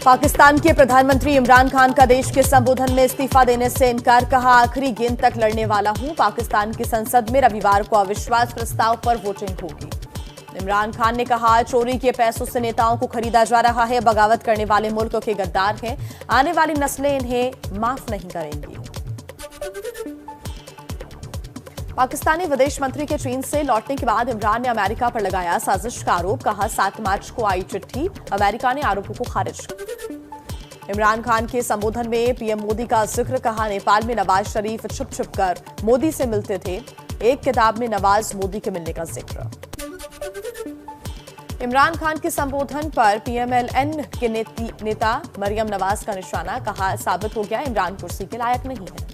पाकिस्तान के प्रधानमंत्री इमरान खान का देश के संबोधन में इस्तीफा देने से इनकार। कहा, आखिरी गेंद तक लड़ने वाला हूं। पाकिस्तान की संसद में रविवार को अविश्वास प्रस्ताव पर वोटिंग होगी। इमरान खान ने कहा, चोरी के पैसों से नेताओं को खरीदा जा रहा है। बगावत करने वाले मुल्क के गद्दार हैं। आने वाली नस्लें इन्हें माफ नहीं करेंगी। पाकिस्तानी विदेश मंत्री के चीन से लौटने के बाद इमरान ने अमेरिका पर लगाया साजिश का आरोप। कहा, 7 मार्च को आई चिट्ठी, अमेरिका ने आरोपों को खारिज किया। इमरान खान के संबोधन में पीएम मोदी का जिक्र। कहा, नेपाल में नवाज शरीफ छुप छुप कर मोदी से मिलते थे। एक किताब में नवाज मोदी के मिलने का जिक्र। इमरान खान के संबोधन पर पीएमएलएन के नेता मरियम नवाज का निशाना। कहा, साबित हो गया इमरान कुर्सी के लायक नहीं है।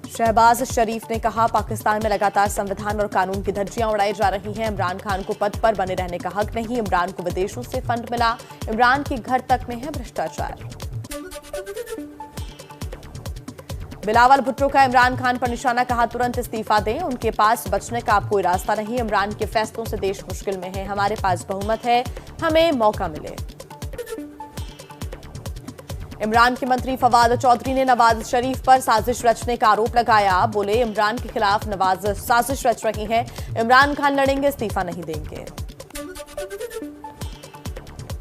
शहबाज शरीफ ने कहा, पाकिस्तान में लगातार संविधान और कानून की धज्जियां उड़ाई जा रही हैं। इमरान खान को पद पर बने रहने का हक नहीं। इमरान को विदेशों से फंड मिला। इमरान के घर तक में है भ्रष्टाचार। बिलावल भुट्टो का इमरान खान पर निशाना। कहा, तुरंत इस्तीफा दें। उनके पास बचने का अब कोई रास्ता नहीं। इमरान के फैसलों से देश मुश्किल में है। हमारे पास बहुमत है, हमें मौका मिले। इमरान के मंत्री फवाद चौधरी ने नवाज शरीफ पर साजिश रचने का आरोप लगाया। बोले, इमरान के खिलाफ नवाज साजिश रच रही है। इमरान खान लड़ेंगे, इस्तीफा नहीं देंगे।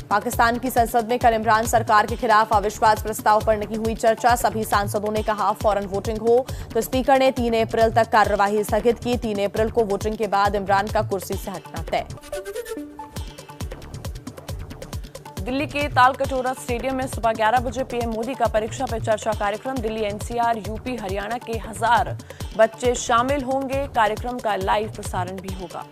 पाकिस्तान की संसद में कल इमरान सरकार के खिलाफ अविश्वास प्रस्ताव पर नहीं हुई चर्चा। सभी सांसदों ने कहा, फौरन वोटिंग हो, तो स्पीकर ने 3 अप्रैल तक कार्यवाही स्थगित की। 3 अप्रैल को वोटिंग के बाद इमरान का कुर्सी से हटना तय। दिल्ली के तालकटोरा स्टेडियम में सुबह 11 बजे पीएम मोदी का परीक्षा पे चर्चा कार्यक्रम। दिल्ली, एनसीआर, यूपी, हरियाणा के 1000 बच्चे शामिल होंगे। कार्यक्रम का लाइव प्रसारण भी होगा।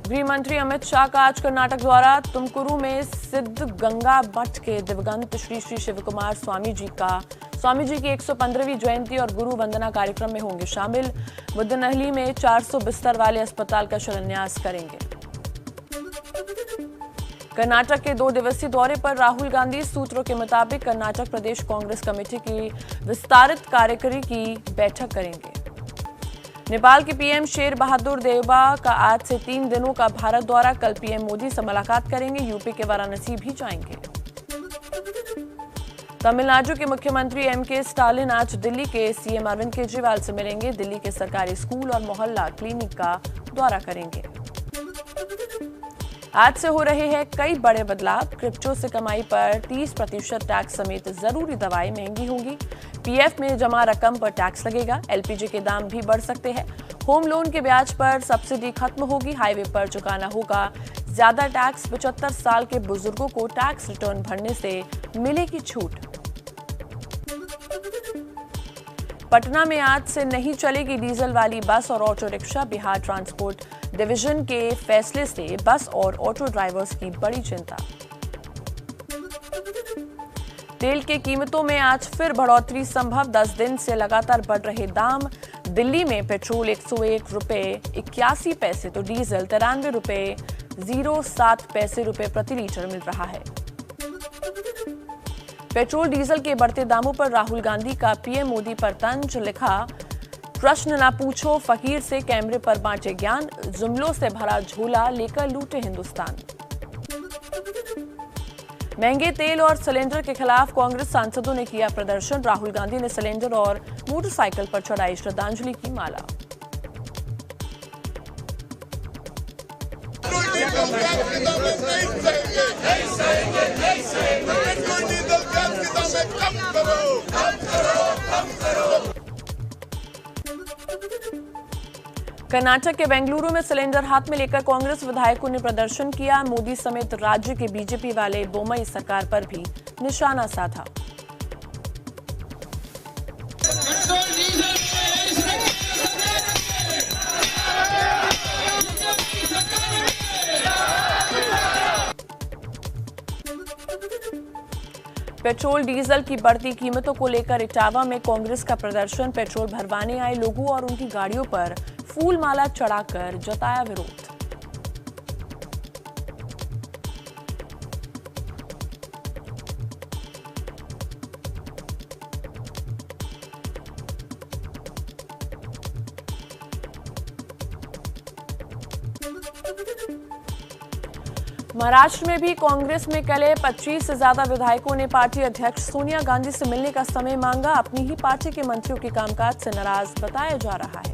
गृह मंत्री अमित शाह का आज कर्नाटक द्वारा। तुमकुरू में सिद्धगंगा मठ के दिवंगत श्री श्री शिवकुमार स्वामी जी की 115वीं जयंती और गुरु वंदना कार्यक्रम में होंगे शामिल। बुद्धनहली में 400 बिस्तर वाले अस्पताल का शिलान्यास करेंगे। कर्नाटक के 2 दिवसीय दौरे पर राहुल गांधी। सूत्रों के मुताबिक कर्नाटक प्रदेश कांग्रेस कमेटी की विस्तारित कार्यकारी की बैठक करेंगे। नेपाल के पीएम शेर बहादुर देउबा का आज से 3 दिनों का भारत दौरा। कल पीएम मोदी से मुलाकात करेंगे। यूपी के वाराणसी भी जाएंगे। तमिलनाडु के मुख्यमंत्री एमके स्टालिन आज दिल्ली के सीएम अरविंद केजरीवाल से मिलेंगे। दिल्ली के सरकारी स्कूल और मोहल्ला क्लिनिक का दौरा करेंगे। आज से हो रहे हैं कई बड़े बदलाव। क्रिप्टो से कमाई पर 30% टैक्स समेत जरूरी दवाएं महंगी होंगी। पीएफ में जमा रकम पर टैक्स लगेगा। एलपीजी के दाम भी बढ़ सकते हैं। होम लोन के ब्याज पर सब्सिडी खत्म होगी। हाईवे पर चुकाना होगा ज्यादा टैक्स। 75 साल के बुजुर्गों को टैक्स रिटर्न भरने से मिलेगी छूट। पटना में आज से नहीं चलेगी डीजल वाली बस और auto rickshaw. Bihar transport division के फैसले से बस और ऑटो ड्राइवर्स की बड़ी चिंता। तेल की कीमतों में आज फिर बढ़ोतरी संभव। 10 दिन से लगातार बढ़ रहे दाम। दिल्ली में पेट्रोल 101 रुपए 81 पैसे तो डीजल 93 रुपए 07 पैसे प्रति लीटर मिल रहा है। पेट्रोल डीजल के बढ़ते दामों पर राहुल गांधी का पीएम मोदी पर तंज। लिखा, प्रश्न ना पूछो फकीर से, कैमरे पर बांटे ज्ञान। जुमलों से भरा झोला लेकर लूटे हिंदुस्तान। महंगे तेल और सिलेंडर के खिलाफ कांग्रेस सांसदों ने किया प्रदर्शन। राहुल गांधी ने सिलेंडर और मोटरसाइकिल पर चढ़ाई श्रद्धांजलि की माला। कर्नाटक के बेंगलुरु में सिलेंडर हाथ में लेकर कांग्रेस विधायकों ने प्रदर्शन किया। मोदी समेत राज्य के बीजेपी वाले बोम्मई सरकार पर भी निशाना साधा। पेट्रोल डीजल की बढ़ती कीमतों को लेकर इटावा में कांग्रेस का प्रदर्शन। पेट्रोल भरवाने आए लोगों और उनकी गाड़ियों पर फूल माला चढ़ाकर जताया विरोध। महाराष्ट्र में भी कांग्रेस में कल 25 से ज्यादा विधायकों ने पार्टी अध्यक्ष सोनिया गांधी से मिलने का समय मांगा। अपनी ही पार्टी के मंत्रियों के कामकाज से नाराज बताया जा रहा है।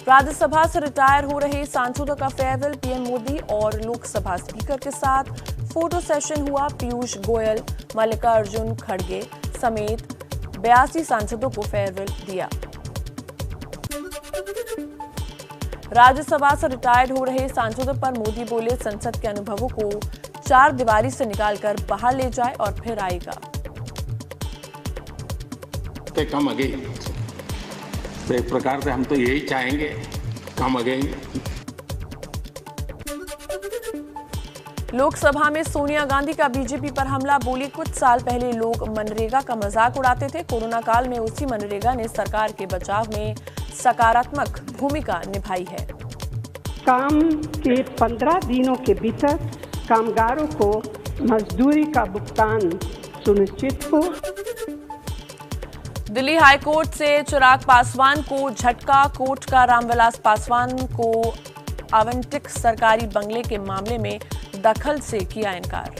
राज्यसभा से रिटायर हो रहे सांसदों का फेयरवेल। पीएम मोदी और लोकसभा स्पीकर के साथ फोटो सेशन हुआ। पीयूष गोयल, मल्लिकार्जुन खड़गे समेत 82 सांसदों को फेयरवेल दिया। राज्यसभा से रिटायर्ड हो रहे सांसदों पर मोदी बोले, संसद के अनुभवों को चार दीवारी से निकालकर बाहर ले जाए और फिर आएगा। कम अगेन, तो एक प्रकार से हम तो यही चाहेंगे, कम अगेन। लोकसभा में सोनिया गांधी का बीजेपी पर हमला। बोली, कुछ साल पहले लोग मनरेगा का मजाक उड़ाते थे। कोरोना काल में उसी मनरेगा ने सरकार के बचाव में सकारात्मक भूमिका निभाई है। काम के 15 दिनों के भीतर कामगारों को मजदूरी का भुगतान सुनिश्चित हो। दिल्ली हाईकोर्ट से चिराग पासवान को झटका। कोर्ट का रामविलास पासवान को आवंटित सरकारी बंगले के मामले में दखल से किया इनकार।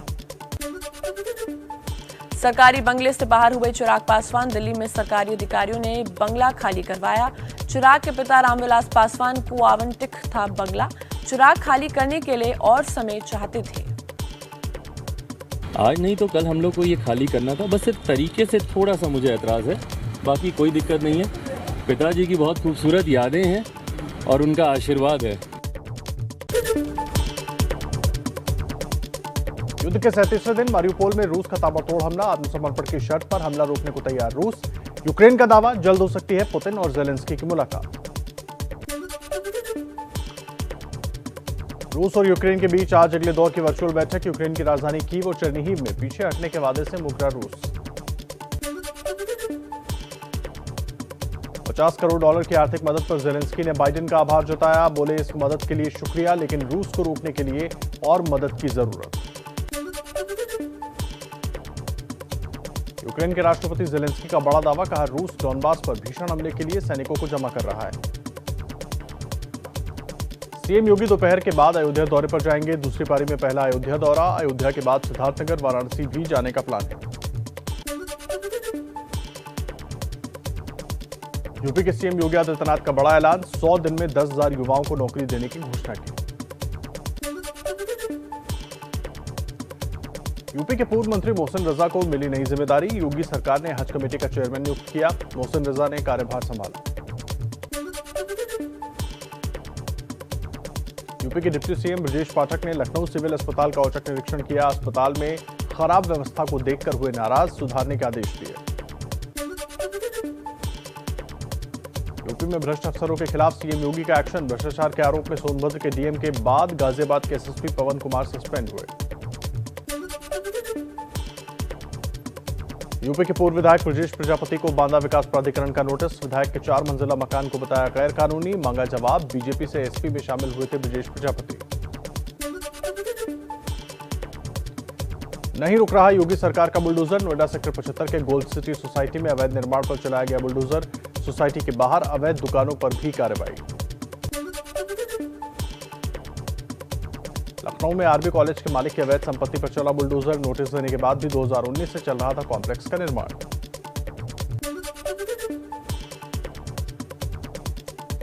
सरकारी बंगले से बाहर हुए चिराग पासवान। दिल्ली में सरकारी अधिकारियों ने बंगला खाली करवाया। चिराग के पिता रामविलास पासवान को आवंटित था बंगला। चिराग खाली करने के लिए और समय चाहते थे। आज नहीं तो कल हम लोग को ये खाली करना था। बस सिर्फ तरीके से थोड़ा सा मुझे एतराज़ है, बाकी कोई दिक्कत नहीं है। पिताजी की बहुत खूबसूरत यादें हैं और उनका आशीर्वाद है। युद्ध के 37वें दिन मारिउपोल में रूस का ताबड़तोड़ हमला। आत्मसमर्पण की शर्त पर हमला रोकने को तैयार रूस। यूक्रेन का दावा, जल्द हो सकती है पुतिन और जेलेंस्की की मुलाकात। रूस और यूक्रेन के बीच आज अगले दौर की वर्चुअल बैठक। यूक्रेन की राजधानी कीव और चेर्निहिव में पीछे हटने के वादे से मुकरा रूस। $50 करोड़ की आर्थिक मदद पर जेलेंस्की ने बाइडेन का आभार जताया। बोले, इस मदद के लिए शुक्रिया, लेकिन रूस को रोकने के लिए और मदद की जरूरत। यूक्रेन के राष्ट्रपति जेलेंस्की का बड़ा दावा, कहा रूस डॉनबास पर भीषण हमले के लिए सैनिकों को जमा कर रहा है। सीएम योगी दोपहर के बाद अयोध्या दौरे पर जाएंगे। दूसरी पारी में पहला अयोध्या दौरा। अयोध्या के बाद सिद्धार्थनगर, वाराणसी भी जाने का प्लान है। यूपी के सीएम योगी आदित्यनाथ का बड़ा ऐलान, 100 दिन में 10,000 युवाओं को नौकरी देने की घोषणा की। यूपी के पूर्व मंत्री मोहसिन रजा को मिली नई जिम्मेदारी। योगी सरकार ने हज कमेटी का चेयरमैन नियुक्त किया। मोहसिन रजा ने कार्यभार संभाला। यूपी के डिप्टी सीएम ब्रजेश पाठक ने लखनऊ सिविल अस्पताल का औचक निरीक्षण किया। अस्पताल में खराब व्यवस्था को देखकर हुए नाराज, सुधारने के आदेश दिए। यूपी में भ्रष्ट अफसरों के खिलाफ सीएम योगी का एक्शन। भ्रष्टाचार के आरोप में सोनभद्र के डीएम के बाद गाजियाबाद के एसएसपी पवन कुमार सस्पेंड हुए। यूपी के पूर्व विधायक ब्रजेश प्रजापति को बांदा विकास प्राधिकरण का नोटिस। विधायक के 4 मंजिला मकान को बताया गैर कानूनी, मांगा जवाब। बीजेपी से एसपी में शामिल हुए थे ब्रजेश प्रजापति। नहीं रुक रहा योगी सरकार का बुलडोजर। नोएडा सेक्टर 75 के गोल्ड सिटी सोसाइटी में अवैध निर्माण पर चलाया गया बुलडोजर। सोसाइटी के बाहर अवैध दुकानों पर भी कार्रवाई। लखनऊ में आरबी कॉलेज के मालिक की अवैध संपत्ति पर चला बुलडोजर। नोटिस देने के बाद भी 2019 से चल रहा था कॉम्प्लेक्स का निर्माण।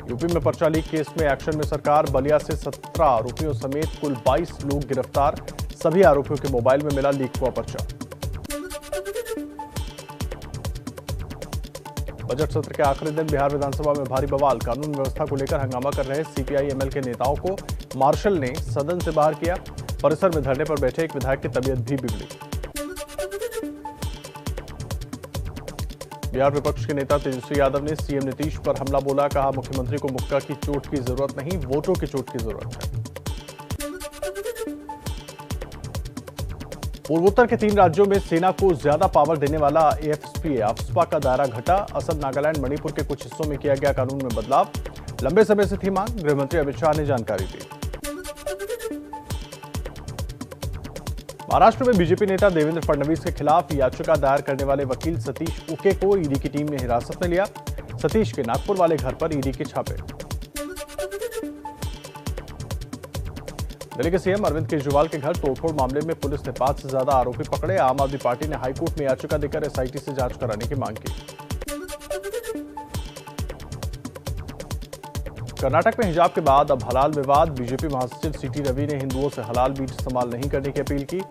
यूपी में पर्चा लीक केस में एक्शन में सरकार। बलिया से 17 आरोपियों समेत कुल 22 लोग गिरफ्तार। सभी आरोपियों के मोबाइल में मिला लीक हुआ पर्चा। बजट सत्र के आखिरी दिन बिहार विधानसभा में भारी बवाल। कानून व्यवस्था को लेकर हंगामा कर रहे सीपीआई एमएल के नेताओं को मार्शल ने सदन से बाहर किया। परिसर में धरने पर बैठे एक विधायक की तबीयत भी बिगड़ी। बिहार विपक्ष के नेता तेजस्वी यादव ने सीएम नीतीश पर हमला बोला। कहा, मुख्यमंत्री को मुक्का की चोट की जरूरत नहीं, वोटों की चोट की जरूरत है। पूर्वोत्तर के 3 राज्यों में सेना को ज्यादा पावर देने वाला एएफएसपीए अफ्स्पा का दायरा घटा। असम, नागालैंड, मणिपुर के कुछ हिस्सों में किया गया कानून में बदलाव। लंबे समय से थी मांग, गृहमंत्री अमित शाह ने जानकारी दी। महाराष्ट्र में बीजेपी नेता देवेंद्र फडणवीस के खिलाफ याचिका दायर करने वाले वकील सतीश उके को ईडी की टीम ने हिरासत में लिया। सतीश के नागपुर वाले घर पर ईडी के छापे। दिल्ली के सीएम अरविंद केजरीवाल के घर तोड़फोड़ मामले में पुलिस ने 5 से ज्यादा आरोपी पकड़े। आम आदमी पार्टी ने हाईकोर्ट में याचिका देकर एसआईटी से जांच कराने की मांग की। कर्नाटक में हिजाब के बाद अब हलाल विवाद। बीजेपी महासचिव सीटी रवि ने हिंदुओं से हलाल मीट इस्तेमाल नहीं करने की अपील की।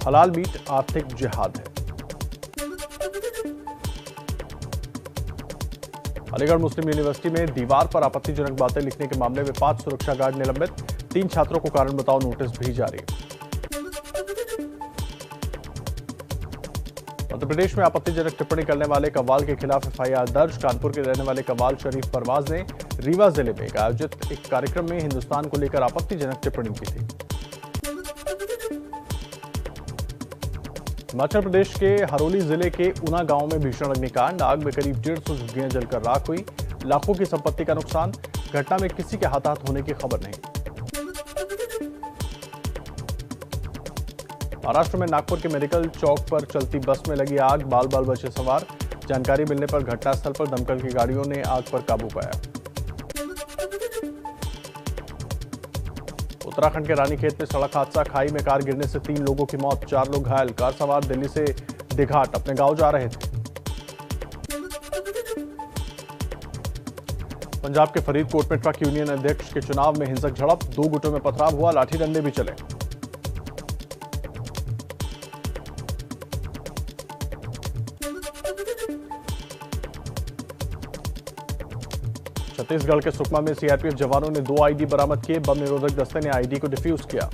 हलाल मीट आर्थिक जिहाद है। अलीगढ़ मुस्लिम यूनिवर्सिटी में दीवार पर आपत्तिजनक बातें लिखने के मामले में 5 सुरक्षा गार्ड निलंबित। 3 छात्रों को कारण बताओ नोटिस भी जारी। मध्य प्रदेश में आपत्तिजनक टिप्पणी करने वाले कव्वाल के खिलाफ एफआईआर दर्ज। कानपुर के रहने वाले कव्वाल शरीफ परवाज ने रीवा जिले में आयोजित एक कार्यक्रम में हिंदुस्तान को लेकर आपत्तिजनक टिप्पणी की थी। हिमाचल प्रदेश के हरोली जिले के ऊना गांव में भीषण अग्निकांड। आग में करीब 150 झुग्गियां जलकर राख हुई। लाखों की संपत्ति का नुकसान। घटना में किसी के हताहत होने की खबर नहीं। महाराष्ट्र में नागपुर के मेडिकल चौक पर चलती बस में लगी आग। बाल बाल बचे सवार। जानकारी मिलने पर घटनास्थल पर दमकल की गाड़ियों ने आग पर काबू पाया। उत्तराखंड के रानीखेत में सड़क हादसा। खाई में कार गिरने से 3 लोगों की मौत, 4 लोग घायल। कार सवार दिल्ली से दिघाट अपने गांव जा रहे थे। पंजाब के फरीदकोट में ट्रक यूनियन अध्यक्ष के चुनाव में हिंसक झड़प। 2 गुटों में पथराव हुआ। लाठी डंडे भी चले। छत्तीसगढ़ के सुकमा में सीआरपीएफ जवानों ने 2 आईडी बरामद किए। बम निरोधक दस्ते ने आईडी को डिफ्यूज किया।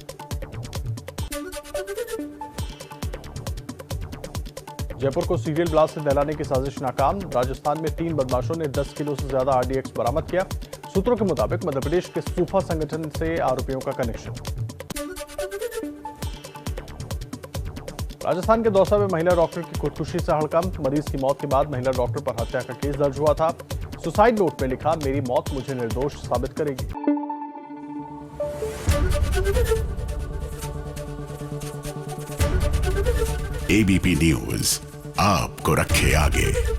जयपुर को सीरियल ब्लास्ट से दहलाने की साजिश नाकाम। राजस्थान में 3 बदमाशों ने 10 किलो से ज्यादा आरडीएक्स बरामद किया। सूत्रों के मुताबिक मध्य प्रदेश के सूफा संगठन से आरोपियों का कनेक्शन। राजस्थान के दौसा में महिला डॉक्टर की खुदकुशी से हड़कंप। मरीज की मौत के बाद महिला डॉक्टर पर हत्या का केस दर्ज हुआ था। सुसाइड नोट में लिखा, मेरी मौत मुझे निर्दोष साबित करेगी। एबीपी न्यूज आपको रखे आगे।